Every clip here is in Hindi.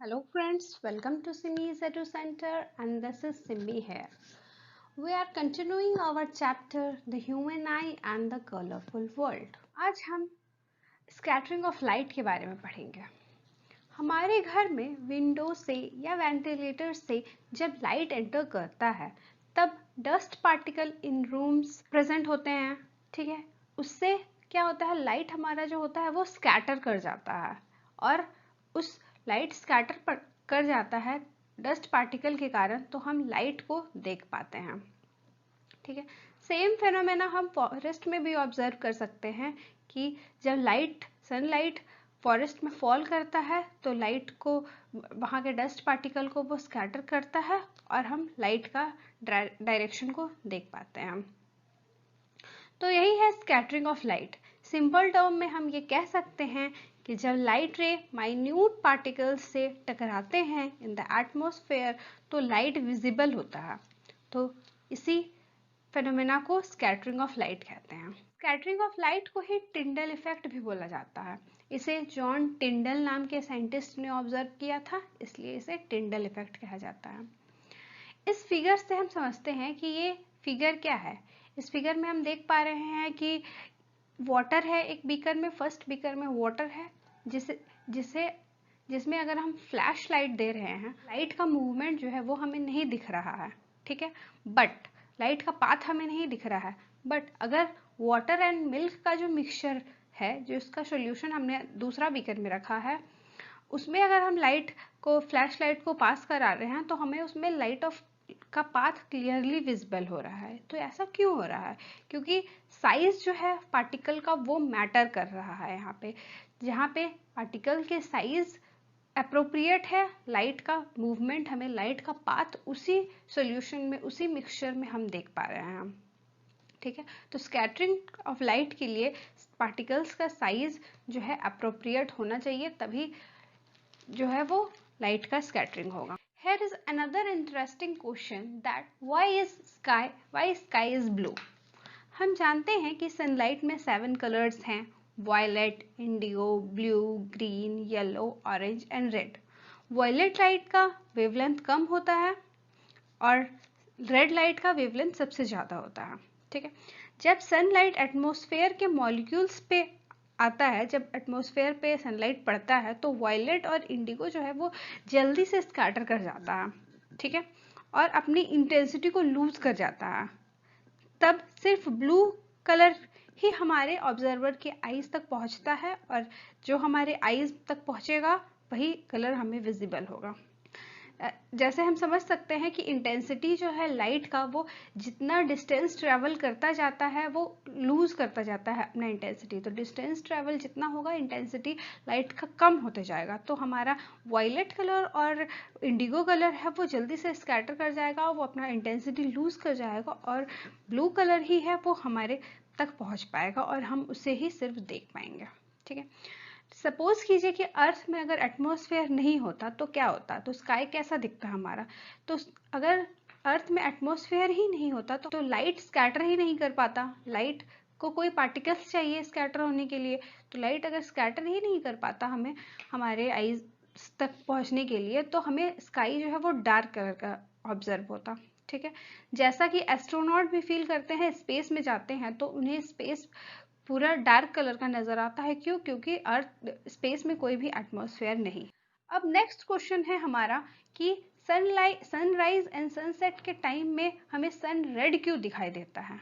Hello friends, welcome to Simi's Edu Center and this is Simi here. We are continuing our chapter The Human Eye and the Colorful World. आज हम स्कैटरिंग ऑफ लाइट के बारे में पढ़ेंगे। हमारे घर में विंडो से या वेंटिलेटर से जब लाइट एंटर करता है तब dust particle in rooms present होते हैं, ठीक है। उससे क्या होता है, लाइट हमारा जो होता है वो स्कैटर कर जाता है और उस लाइट स्कैटर कर जाता है डस्ट पार्टिकल के कारण, तो हम लाइट को देख पाते हैं, ठीक है। सेम फेनोमेना हम फॉरेस्ट में भी ऑब्जर्व कर सकते हैं कि जब सनलाइट फॉरेस्ट में फॉल करता है तो लाइट को, वहाँ के डस्ट पार्टिकल को वो स्कैटर करता है और हम लाइट का डायरेक्शन को देख पाते हैं। तो यही है scattering of light. Simple term में हम ये कह सकते हैं कि जब लाइट रे माइन्यूट पार्टिकल्स से टकराते हैं इन द एटमॉस्फेयर तो लाइट विजिबल होता है। तो इसी फेनोमेना को स्कैटरिंग ऑफ लाइट कहते हैं। स्कैटरिंग ऑफ लाइट को ही टिंडल इफेक्ट भी बोला जाता है। इसे जॉन टिंडल नाम के साइंटिस्ट ने ऑब्जर्व किया था, इसलिए इसे टिंडल इफेक्ट कहा जाता है। इस फिगर से हम समझते हैं कि ये फिगर क्या है। इस फिगर में हम देख पा रहे हैं कि वाटर है एक बीकर में, फर्स्ट बीकर में वाटर है जिसमें अगर हम फ्लैश लाइट दे रहे हैं, लाइट का मूवमेंट जो है वो हमें नहीं दिख रहा है, ठीक है, बट लाइट का पाथ हमें नहीं दिख रहा है। बट अगर वाटर एंड मिल्क का जो मिक्सचर है, जो इसका सॉल्यूशन हमने दूसरा बीकर में रखा है, उसमें अगर हम फ्लैश लाइट को पास करा रहे हैं तो हमें उसमें लाइट ऑफ का पाथ क्लियरली विजिबल हो रहा है। तो ऐसा क्यों हो रहा है? क्योंकि साइज जो है पार्टिकल का वो मैटर कर रहा है। यहाँ पे जहाँ पे पार्टिकल के साइज अप्रोप्रिएट है, लाइट का मूवमेंट, हमें लाइट का पाथ उसी सॉल्यूशन में, उसी मिक्सचर में हम देख पा रहे हैं, ठीक है। तो स्कैटरिंग ऑफ लाइट के लिए पार्टिकल्स का साइज जो है अप्रोप्रिएट होना चाहिए, तभी जो है वो लाइट का स्कैटरिंग होगा। Here is another interesting question that why sky is blue? हम जानते हैं कि सनलाइट में 7 कलर्स हैं, violet, indigo, blue, green, yellow, orange and red. Violet light का वेवलेंथ कम होता है और रेड लाइट का वेवलेंथ सबसे ज्यादा होता है, ठीक है। जब सनलाइट एटमॉस्फेयर के मॉलिक्यूल्स पे आता है, जब एटमॉस्फेयर पे सनलाइट पड़ता है तो वायलेट और इंडिगो जो है वो जल्दी से स्कैटर कर जाता है, ठीक है, और अपनी इंटेंसिटी को लूज कर जाता है। तब सिर्फ ब्लू कलर ही हमारे ऑब्जर्वर के आईज तक पहुंचता है और जो हमारे आईज तक पहुंचेगा वही कलर हमें विजिबल होगा। जैसे हम समझ सकते हैं कि इंटेंसिटी जो है लाइट का, वो जितना डिस्टेंस ट्रेवल करता जाता है वो लूज करता जाता है अपना इंटेंसिटी। तो डिस्टेंस ट्रेवल जितना होगा इंटेंसिटी लाइट का कम होते जाएगा। तो हमारा वायलेट कलर और इंडिगो कलर है वो जल्दी से स्कैटर कर जाएगा, वो अपना इंटेंसिटी लूज कर जाएगा और ब्लू कलर ही है वो हमारे तक पहुंच पाएगा और हम उसे ही सिर्फ देख पाएंगे, ठीक है। सपोज कीजिए कि अर्थ में अगर एटमॉस्फेयर नहीं होता तो क्या होता, तो स्काई कैसा दिखता हमारा। तो अगर अर्थ में एटमॉस्फेयर ही नहीं होता तो लाइट स्कैटर ही नहीं कर पाता। लाइट को कोई पार्टिकल्स चाहिए स्कैटर होने के लिए, तो लाइट अगर स्कैटर ही नहीं कर पाता हमें हमारे आईज तक पहुंचने के लिए, तो हमें स्काई जो है वो डार्क कलर का ऑब्जर्व होता, ठीक है। जैसा कि एस्ट्रोनॉट भी फील करते हैं, स्पेस में जाते हैं तो उन्हें स्पेस पूरा डार्क कलर का नजर आता है। क्यों? क्योंकि अर्थ स्पेस में कोई भी एटमॉस्फेयर नहीं। अब नेक्स्ट क्वेश्चन है हमारा कि सनराइज एंड सनसेट के टाइम में हमें सन रेड क्यों दिखाई देता है।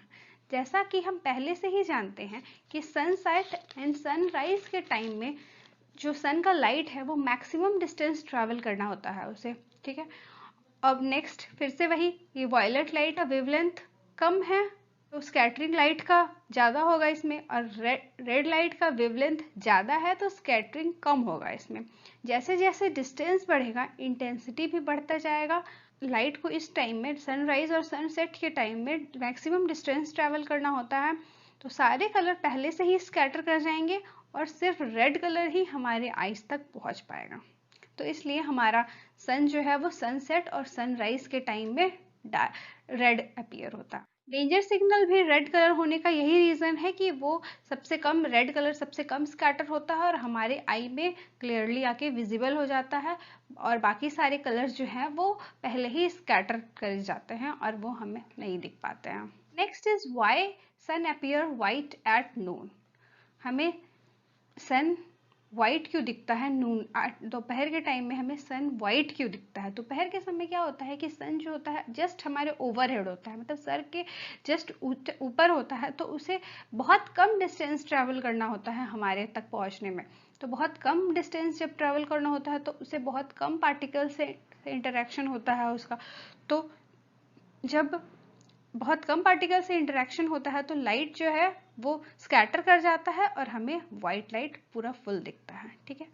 जैसा कि हम पहले से ही जानते हैं कि सनसेट एंड सनराइज के टाइम में जो सन का लाइट है वो मैक्सिमम डिस्टेंस ट्रैवल करना होता है उसे, ठीक है। अब नेक्स्ट फिर से वही, ये वायलेट लाइट का वेवलेंथ कम है तो स्कैटरिंग लाइट का ज़्यादा होगा इसमें, और रेड लाइट का वेवलेंथ ज़्यादा है तो स्कैटरिंग कम होगा इसमें। जैसे जैसे डिस्टेंस बढ़ेगा इंटेंसिटी भी बढ़ता जाएगा। लाइट को इस टाइम में, सनराइज और सनसेट के टाइम में मैक्सिमम डिस्टेंस ट्रैवल करना होता है, तो सारे कलर पहले से ही स्कैटर कर जाएंगे और सिर्फ रेड कलर ही हमारे आईज तक पहुंच पाएगा। तो इसलिए हमारा सन जो है वो सनसेट और सनराइज के टाइम में रेड अपीयर होता है। डेंजर सिग्नल भी रेड कलर होने का यही रीज़न है कि वो सबसे कम, रेड कलर सबसे कम स्कैटर होता है और हमारे आई में क्लियरली आके विजिबल हो जाता है, और बाकी सारे कलर्स जो हैं वो पहले ही स्कैटर कर जाते हैं और वो हमें नहीं दिख पाते हैं। Next is why sun appear white at noon. हमें सन वाइट क्यों दिखता है नून, दोपहर के टाइम में हमें सन वाइट क्यों दिखता है? दोपहर के समय क्या होता है कि सन जो होता है जस्ट हमारे ओवरहेड होता है, मतलब सर के जस्ट ऊपर होता है, तो उसे बहुत कम डिस्टेंस ट्रेवल करना होता है हमारे तक पहुंचने में। तो बहुत कम डिस्टेंस जब ट्रेवल करना होता है तो उसे बहुत कम पार्टिकल से इंटरेक्शन होता है उसका। तो जब बहुत कम पार्टिकल से इंटरेक्शन होता है तो लाइट जो है वो स्कैटर कर जाता है और हमें वाइट लाइट पूरा फुल दिखता है। ठीक है,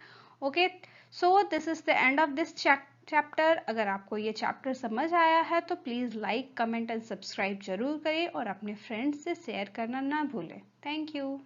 okay, so this is the end of this chapter. अगर आपको ये चैप्टर समझ आया है तो please like, comment and subscribe जरूर करें और अपने फ्रेंड्स से शेयर करना ना भूलें। Thank you.